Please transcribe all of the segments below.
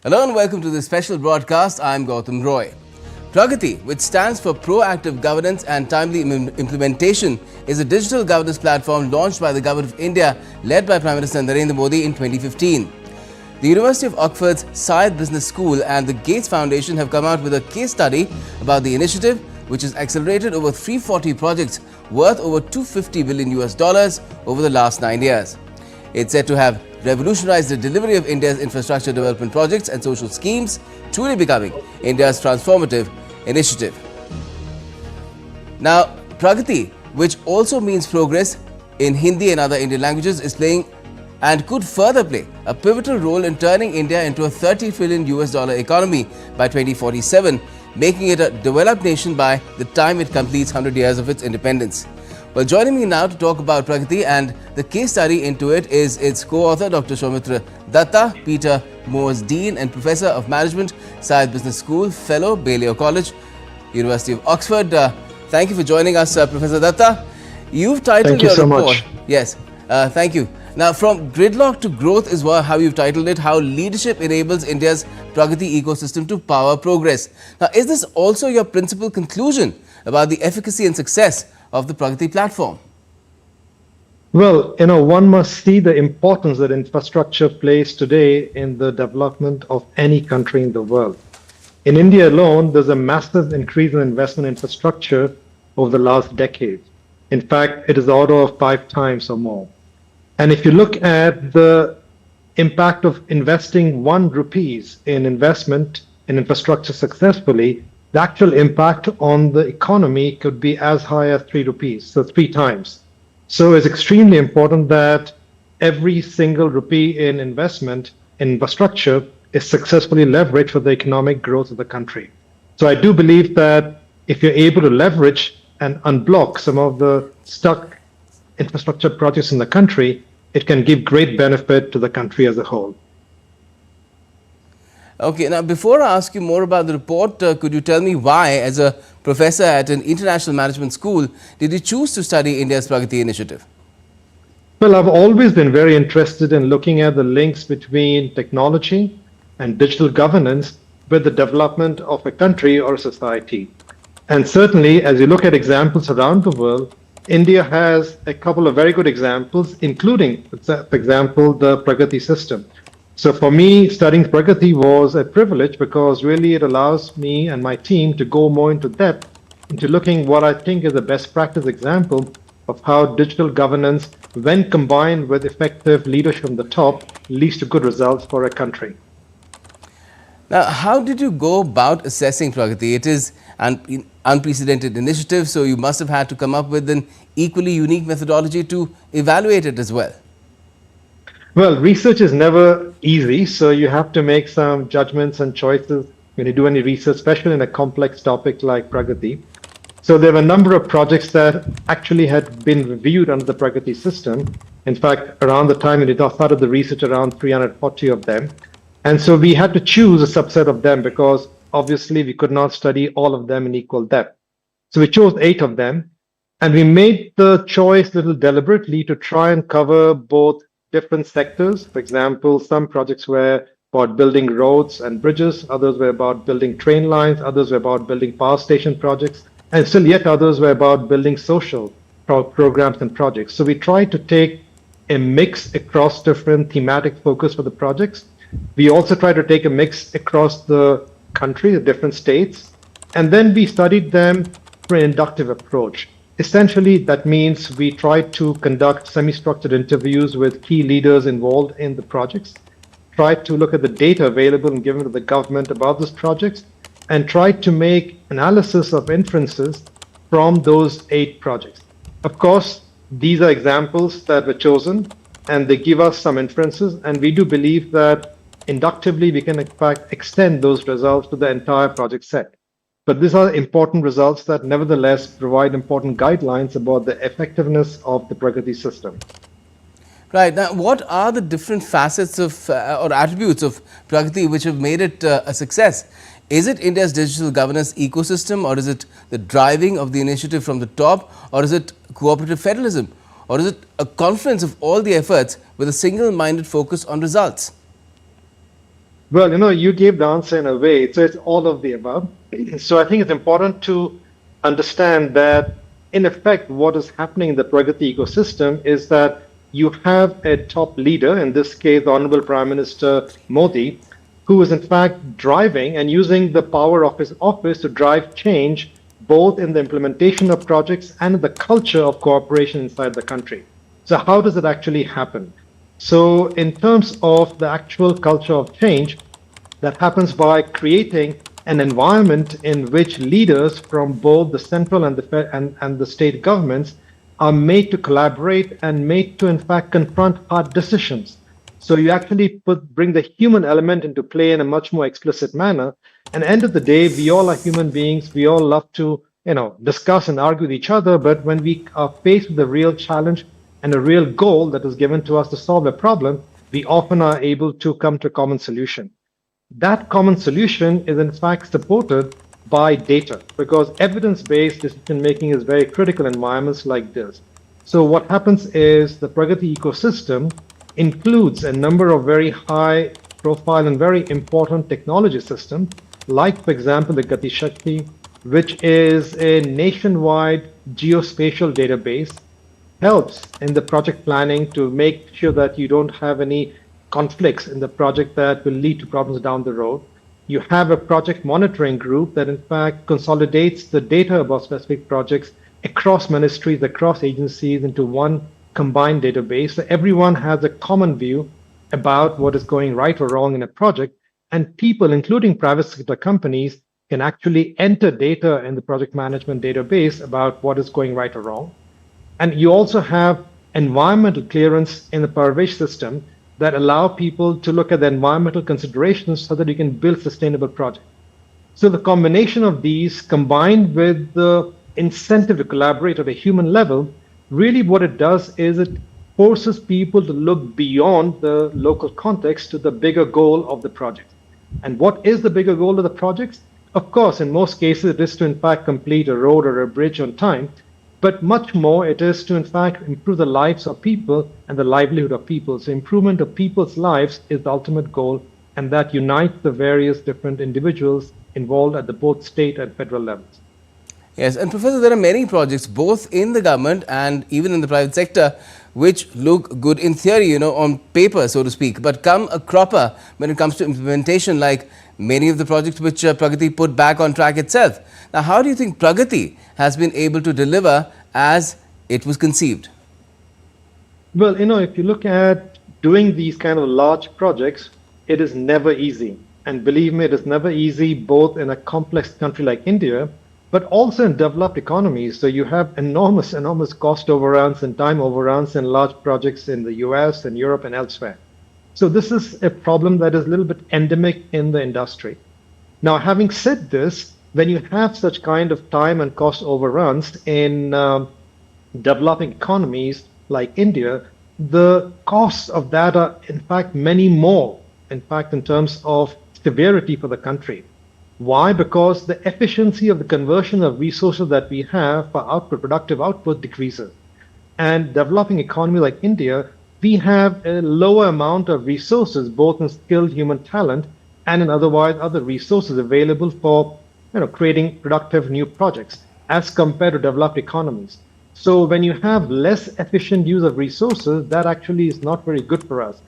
Hello and welcome to this special broadcast. I'm Gautam Roy. PRAGATI, which stands for Proactive Governance and Timely Implementation, is a digital governance platform launched by the Government of India, led by Prime Minister Narendra Modi in 2015. The University of Oxford's Syed Business School and the Gates Foundation have come out with a case study about the initiative, which has accelerated over 340 projects worth over $250 billion over the last 9 years. It's said to have revolutionized the delivery of India's infrastructure development projects and social schemes, truly becoming India's transformative initiative. Now, PRAGATI, which also means progress in Hindi and other Indian languages, is playing and could further play a pivotal role in turning India into a $30 trillion economy by 2047, making it a developed nation by the time it completes 100 years of its independence. Well, joining me now to talk about PRAGATI and the case study into it is its co-author, Dr. Soumitra Dutta, Peter Moores Dean and Professor of Management, Syed Business School, Fellow, Balliol College, University of Oxford. Thank you for joining us, Professor Dutta. You've titled your report. Much. Yes, thank you. Now, from gridlock to growth is how you've titled it, how leadership enables India's PRAGATI ecosystem to power progress. Now, is this also your principal conclusion about the efficacy and success of the PRAGATI platform? Well, one must see the importance that infrastructure plays today in the development of any country in the world. In India alone, there's a massive increase in investment in infrastructure over the last decade. In fact, it is the order of 5 times or more. And if you look at the impact of investing 1 rupees in investment in infrastructure successfully, the actual impact on the economy could be as high as 3 rupees, so 3 times. So it's extremely important that every single rupee in investment in infrastructure is successfully leveraged for the economic growth of the country. So I do believe that if you're able to leverage and unblock some of the stuck infrastructure projects in the country, it can give great benefit to the country as a whole. Okay, now before I ask you more about the report, could you tell me why, as a professor at an international management school, did you choose to study India's PRAGATI initiative? Well, I've always been very interested in looking at the links between technology and digital governance with the development of a country or a society. And certainly, as you look at examples around the world, India has a couple of very good examples, including, for example, the PRAGATI system. So for me, studying PRAGATI was a privilege because really it allows me and my team to go more into depth into looking what I think is a best practice example of how digital governance, when combined with effective leadership from the top, leads to good results for a country. Now, how did you go about assessing PRAGATI? It is an unprecedented initiative, so you must have had to come up with an equally unique methodology to evaluate it as well. Well, research is never easy, so you have to make some judgments and choices when you do any research, especially in a complex topic like PRAGATI. So there were a number of projects that actually had been reviewed under the PRAGATI system. In fact, around the time we started the research, around 340 of them. And so we had to choose a subset of them because obviously we could not study all of them in equal depth. So we chose 8 of them, and we made the choice a little deliberately to try and cover both different sectors. For example, some projects were about building roads and bridges, others were about building train lines, others were about building power station projects, and still yet others were about building social programs and projects. So we tried to take a mix across different thematic focus for the projects. We also tried to take a mix across the country, the different states, and then we studied them through an inductive approach. Essentially, that means we tried to conduct semi-structured interviews with key leaders involved in the projects, tried to look at the data available and given to the government about those projects, and tried to make analysis of inferences from those 8 projects. Of course, these are examples that were chosen, and they give us some inferences, and we do believe that inductively we can in fact extend those results to the entire project set. But these are important results that nevertheless provide important guidelines about the effectiveness of the PRAGATI system. Right. Now, what are the different facets of or attributes of PRAGATI which have made it a success? Is it India's digital governance ecosystem, or is it the driving of the initiative from the top, or is it cooperative federalism, or is it a confluence of all the efforts with a single-minded focus on results? Well, you gave the answer in a way. So it's all of the above. So I think it's important to understand that, in effect, what is happening in the Pragati ecosystem is that you have a top leader, in this case, the Honorable Prime Minister Modi, who is in fact driving and using the power of his office to drive change both in the implementation of projects and in the culture of cooperation inside the country. So, how does it actually happen? So, in terms of the actual culture of change, that happens by creating an environment in which leaders from both the central and the state governments are made to collaborate and made to, in fact, confront hard decisions. So you actually bring the human element into play in a much more explicit manner. And at the end of the day, we all are human beings. We all love to, discuss and argue with each other. But when we are faced with a real challenge and a real goal that is given to us to solve a problem, we often are able to come to a common solution. That common solution is in fact supported by data, because evidence-based decision making is very critical in environments like this. So what happens is the Pragati ecosystem includes a number of very high profile and very important technology systems, like, for example, the Gati Shakti, which is a nationwide geospatial database, helps in the project planning to make sure that you don't have any conflicts in the project that will lead to problems down the road. You have a project monitoring group that in fact consolidates the data about specific projects across ministries, across agencies into one combined database. So everyone has a common view about what is going right or wrong in a project, and people, including private sector companies, can actually enter data in the project management database about what is going right or wrong. And you also have environmental clearance in the Parvesh system that allow people to look at the environmental considerations so that you can build sustainable projects. So the combination of these combined with the incentive to collaborate at a human level, really what it does is it forces people to look beyond the local context to the bigger goal of the project. And what is the bigger goal of the projects? Of course, in most cases, it is to in fact complete a road or a bridge on time, but much more it is to in fact improve the lives of people and the livelihood of people. So improvement of people's lives is the ultimate goal, and that unites the various different individuals involved at the both state and federal levels. Yes, and Professor, there are many projects both in the government and even in the private sector which look good in theory, on paper, so to speak, but come a cropper when it comes to implementation, like many of the projects which Pragati put back on track itself. Now, how do you think Pragati has been able to deliver as it was conceived? Well, if you look at doing these kind of large projects, it is never easy. And believe me, it is never easy both in a complex country like India, but also in developed economies. So you have enormous cost overruns and time overruns in large projects in the US and Europe and elsewhere. So this is a problem that is a little bit endemic in the industry. Now, having said this, when you have such kind of time and cost overruns in developing economies like India, the costs of that are in fact many more, in fact, in terms of severity for the country. Why? Because the efficiency of the conversion of resources that we have for output, productive output, decreases. And developing economy like India, we have a lower amount of resources, both in skilled human talent and in other resources available for creating productive new projects as compared to developed economies. So when you have less efficient use of resources, that actually is not very good for us.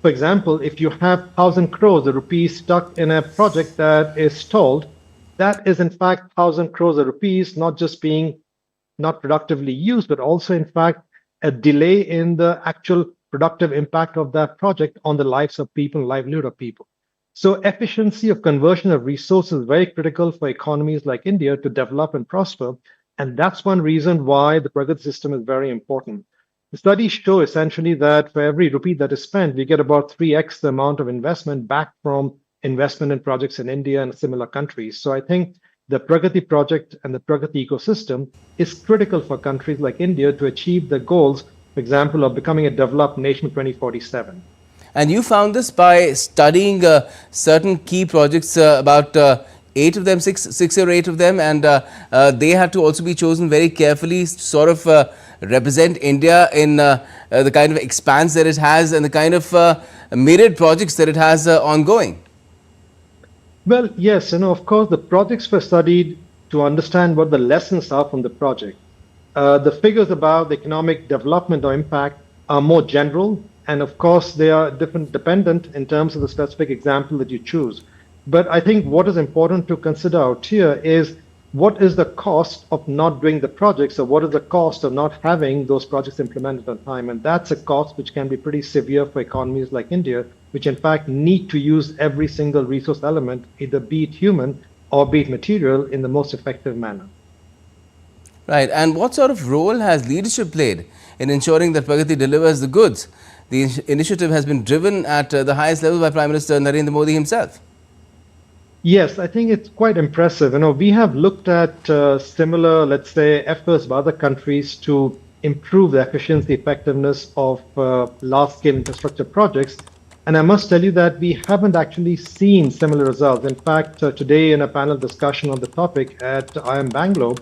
For example, if you have 1,000 crores of rupees stuck in a project that is stalled, that is in fact 1,000 crores of rupees not just being not productively used, but also in fact a delay in the actual productive impact of that project on the lives of people, livelihood of people. So efficiency of conversion of resources is very critical for economies like India to develop and prosper. And that's one reason why the Pragati system is very important. The studies show essentially that for every rupee that is spent, we get about 3x the amount of investment back from investment in projects in India and similar countries. So I think the Pragati project and the Pragati ecosystem is critical for countries like India to achieve the goals, for example, of becoming a developed nation by 2047. And you found this by studying certain key projects, about 8 of them, six or 8 of them, and they had to also be chosen very carefully to sort of represent India in the kind of expanse that it has and the kind of myriad projects that it has ongoing. Well, yes, of course, the projects were studied to understand what the lessons are from the project. The figures about the economic development or impact are more general, and of course, they are different dependent in terms of the specific example that you choose. But I think what is important to consider out here is what is the cost of not doing the projects, or what is the cost of not having those projects implemented on time? And that's a cost which can be pretty severe for economies like India, which in fact need to use every single resource element, either be it human or be it material, in the most effective manner. Right. And what sort of role has leadership played in ensuring that Pragati delivers the goods? The initiative has been driven at the highest level by Prime Minister Narendra Modi himself. Yes, I think it's quite impressive. We have looked at similar, let's say, efforts by other countries to improve the efficiency, effectiveness of large-scale infrastructure projects. And I must tell you that we haven't actually seen similar results. In fact, today in a panel discussion on the topic at IIM Bangalore,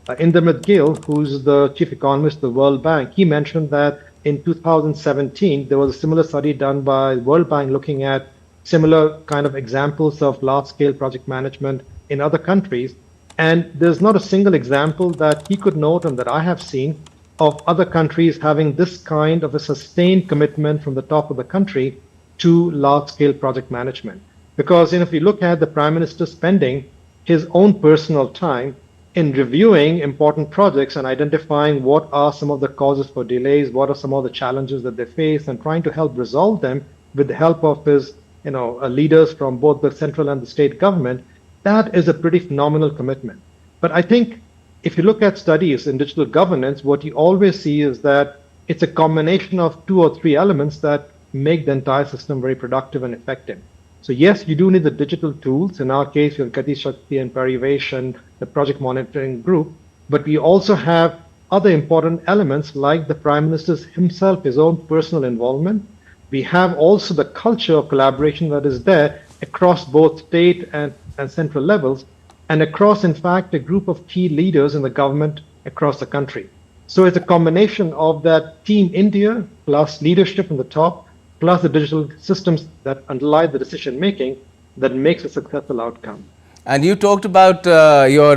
Indermit Gill, who's the chief economist of the World Bank, he mentioned that in 2017, there was a similar study done by World Bank looking at similar kind of examples of large-scale project management in other countries. And there's not a single example that he could note and that I have seen of other countries having this kind of a sustained commitment from the top of the country to large-scale project management. Because if you look at the Prime Minister spending his own personal time in reviewing important projects and identifying what are some of the causes for delays, what are some of the challenges that they face, and trying to help resolve them with the help of his leaders from both the central and the state government, that is a pretty phenomenal commitment. But I think if you look at studies in digital governance, what you always see is that it's a combination of two or three elements that make the entire system very productive and effective. So yes, you do need the digital tools. In our case, we have Gati Shakti and Parivesh and the project monitoring group, but we also have other important elements like the Prime Minister's himself, his own personal involvement. We have also the culture of collaboration that is there across both state and central levels, and across, in fact, a group of key leaders in the government across the country. So it's a combination of that Team India plus leadership from the top, plus the digital systems that underlie the decision making that makes a successful outcome. And you talked about your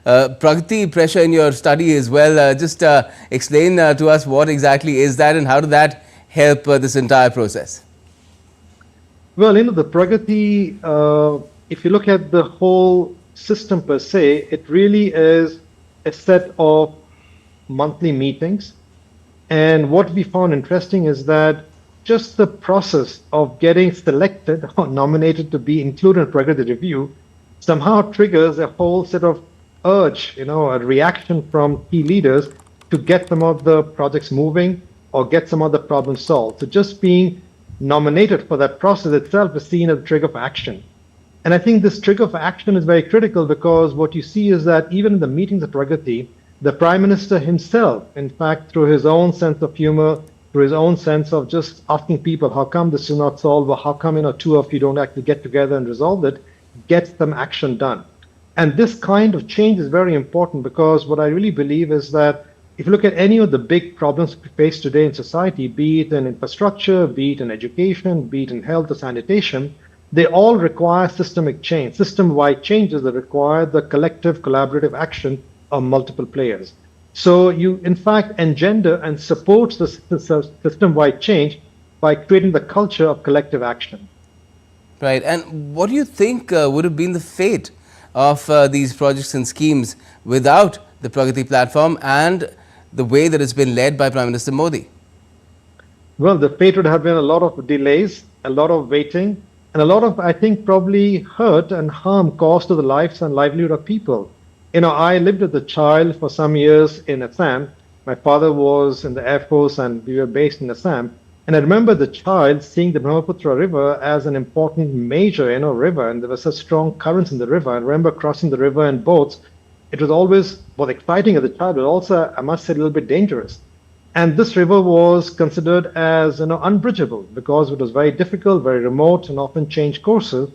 Pragati pressure in your study as well. Just explain to us what exactly is that and how did that help this entire process? Well, the Pragati, if you look at the whole system per se, it really is a set of monthly meetings. And what we found interesting is that just the process of getting selected or nominated to be included in Pragati review somehow triggers a whole set of urge, a reaction from key leaders to get some of the projects moving or get some of the problems solved. So just being nominated for that process itself is seen as a trigger for action. And I think this trigger for action is very critical because what you see is that even in the meetings at Pragati, the Prime Minister himself, in fact, through his own sense of humor, through his own sense of just asking people, how come this is not solved, or how come two of you don't actually get together and resolve it, gets some action done. And this kind of change is very important because what I really believe is that if you look at any of the big problems we face today in society, be it in infrastructure, be it in education, be it in health or sanitation, they all require systemic change, system-wide changes that require the collective collaborative action of multiple players. So you, in fact, engender and support the system-wide change by creating the culture of collective action. Right. And what do you think would have been the fate of these projects and schemes without the Pragati platform and the way that it's been led by Prime Minister Modi? Well, the fate would have been a lot of delays, a lot of waiting, and a lot of, I think, probably hurt and harm caused to the lives and livelihood of people. I lived as a child for some years in Assam. My father was in the Air Force and we were based in Assam. And I remember the child seeing the Brahmaputra River as an important major, river, and there were such strong currents in the river. I remember crossing the river in boats. It was always both exciting as a child, but also, I must say, a little bit dangerous. And this river was considered as, unbridgeable because it was very difficult, very remote, and often changed courses.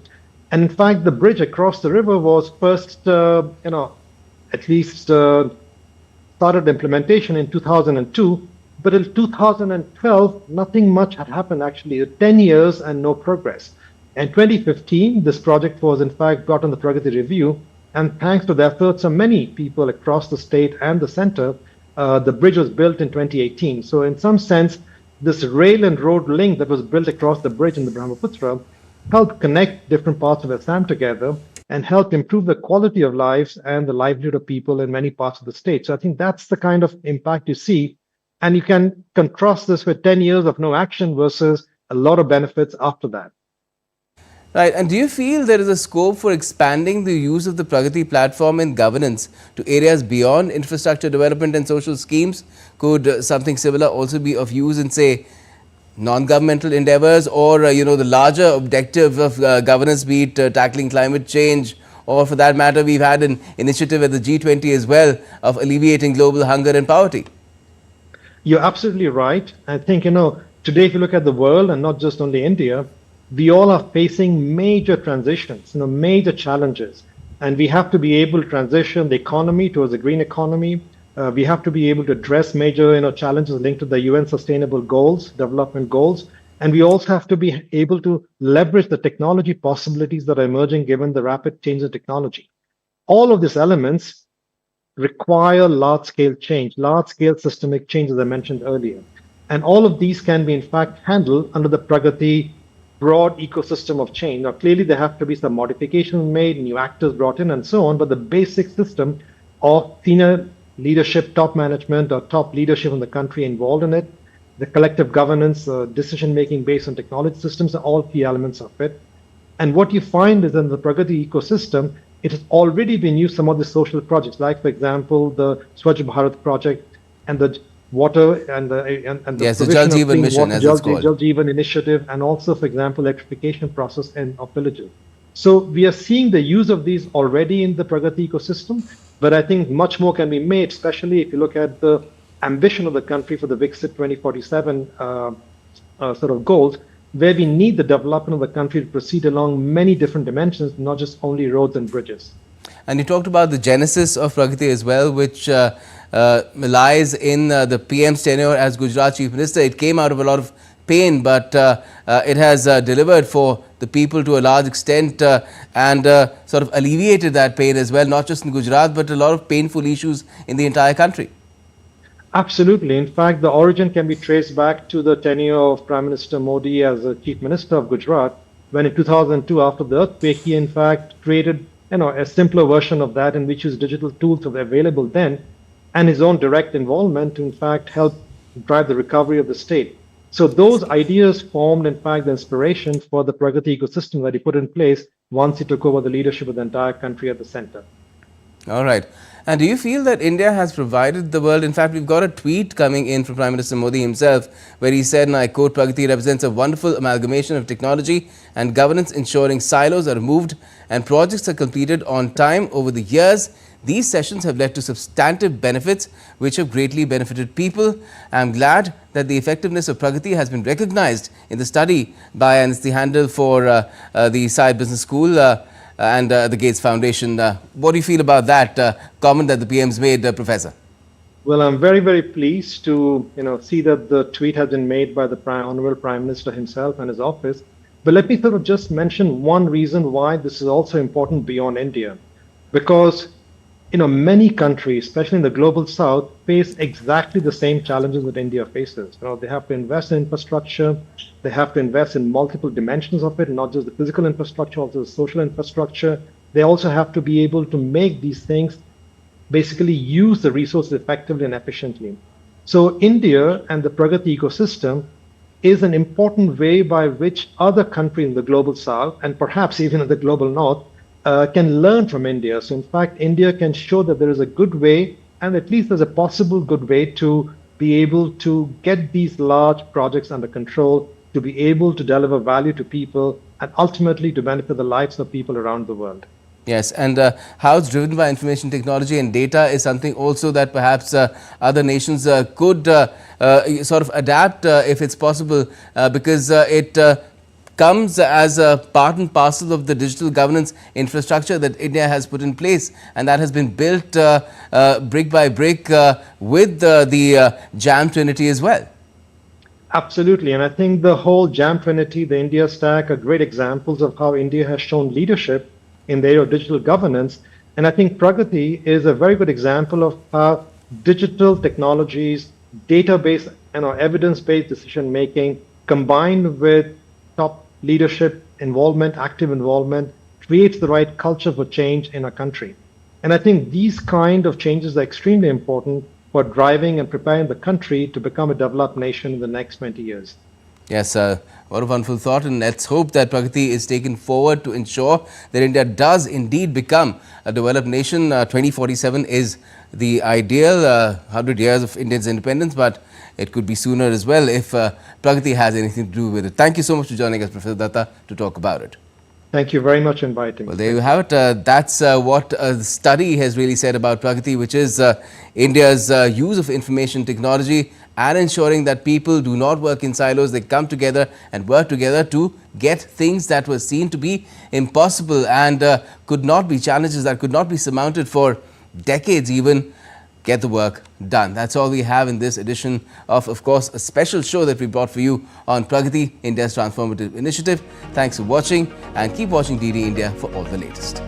And in fact, the bridge across the river was first, at least started implementation in 2002, but in 2012, nothing much had happened actually, 10 years and no progress. In 2015, this project was in fact brought on the Pragati review, and thanks to the efforts of many people across the state and the center, the bridge was built in 2018. So in some sense, this rail and road link that was built across the bridge in the Brahmaputra helped connect different parts of Assam together and helped improve the quality of lives and the livelihood of people in many parts of the state. So I think that's the kind of impact you see. And you can contrast this with 10 years of no action versus a lot of benefits after that. Right. And do you feel there is a scope for expanding the use of the Pragati platform in governance to areas beyond infrastructure development and social schemes? Could something similar also be of use in, say, non-governmental endeavors, or the larger objective of governance, be it tackling climate change, or for that matter, we've had an initiative at the G20 as well of alleviating global hunger and poverty? You're absolutely right. I think, today, if you look at the world and not just only India, we all are facing major transitions, major challenges. And we have to be able to transition the economy towards a green economy. We have to be able to address major challenges linked to the UN Sustainable Goals, development goals. And we also have to be able to leverage the technology possibilities that are emerging given the rapid change in technology. All of these elements require large-scale change, large-scale systemic change, as I mentioned earlier. And all of these can be, in fact, handled under the Pragati broad ecosystem of change. Now, clearly, there have to be some modifications made, new actors brought in, and so on, but the basic system of senior leadership, top management, or top leadership in the country involved in it, the collective governance, decision-making based on technology systems are all key elements of it. And what you find is in the Pragati ecosystem, it has already been used some of the social projects, like, for example, the Swachh Bharat project and the water and the yes, the Jal Jeevan mission, as it's called. Jal Jeevan initiative, and also, for example, electrification process of villages. So we are seeing the use of these already in the Pragati ecosystem, but I think much more can be made, especially if you look at the ambition of the country for the Viksit 2047 sort of goals, where we need the development of the country to proceed along many different dimensions, not just only roads and bridges. And you talked about the genesis of Pragati as well, which lies in the PM's tenure as Gujarat Chief Minister. It came out of a lot of pain, but it has delivered for the people to a large extent and sort of alleviated that pain as well, not just in Gujarat, but a lot of painful issues in the entire country. Absolutely. In fact, the origin can be traced back to the tenure of Prime Minister Modi as a Chief Minister of Gujarat, when in 2002, after the earthquake, he in fact created a simpler version of that in which his digital tools were available then, and his own direct involvement to in fact help drive the recovery of the state. So those ideas formed in fact the inspiration for the Pragati ecosystem that he put in place once he took over the leadership of the entire country at the center. All right. And do you feel that India has provided the world? In fact, we've got a tweet coming in from Prime Minister Modi himself, where he said, and I quote, "Pragati represents a wonderful amalgamation of technology and governance, ensuring silos are removed and projects are completed on time over the years. These sessions have led to substantive benefits which have greatly benefited people. I am glad that the effectiveness of Pragati has been recognized in the study by, and it's the handle for the Side Business School and the Gates Foundation." What do you feel about that comment that the PM's made, Professor? Well, I'm very, very pleased to see that the tweet has been made by the Honorable Prime Minister himself and his office. But let me sort of just mention one reason why this is also important beyond India, because many countries, especially in the global south, face exactly the same challenges that India faces. They have to invest in infrastructure, they have to invest in multiple dimensions of it, not just the physical infrastructure, also the social infrastructure. They also have to be able to make these things basically use the resources effectively and efficiently. So India and the Pragati ecosystem is an important way by which other countries in the global south, and perhaps even in the global north, can learn from India. So in fact, India can show that there is a good way, and at least there's a possible good way to be able to get these large projects under control, to be able to deliver value to people, and ultimately to benefit the lives of people around the world. Yes, and how it's driven by information technology and data is something also that perhaps other nations could sort of adapt if it's possible, because it comes as a part and parcel of the digital governance infrastructure that India has put in place, and that has been built brick by brick with the JAM Trinity as well. Absolutely. And I think the whole Jam Trinity, the India stack are great examples of how India has shown leadership in the area of digital governance. And I think Pragati is a very good example of how digital technologies, database and or evidence-based decision making combined with top leadership involvement, active involvement, creates the right culture for change in our country. And I think these kind of changes are extremely important for driving and preparing the country to become a developed nation in the next 20 years. Yes, what a wonderful thought, and let's hope that Pragati is taken forward to ensure that India does indeed become a developed nation. 2047 is the ideal 100 years of India's independence, but it could be sooner as well if Pragati has anything to do with it. Thank you so much for joining us, Professor Dutta, to talk about it. Thank you very much for inviting me. Well, there you have it. That's what the study has really said about Pragati, which is India's use of information technology and ensuring that people do not work in silos. They come together and work together to get things that were seen to be impossible and could not be challenges that could not be surmounted for decades even, get the work done. That's all we have in this edition of course, a special show that we brought for you on Pragati, India's Transformative Initiative. Thanks for watching and keep watching DD India for all the latest.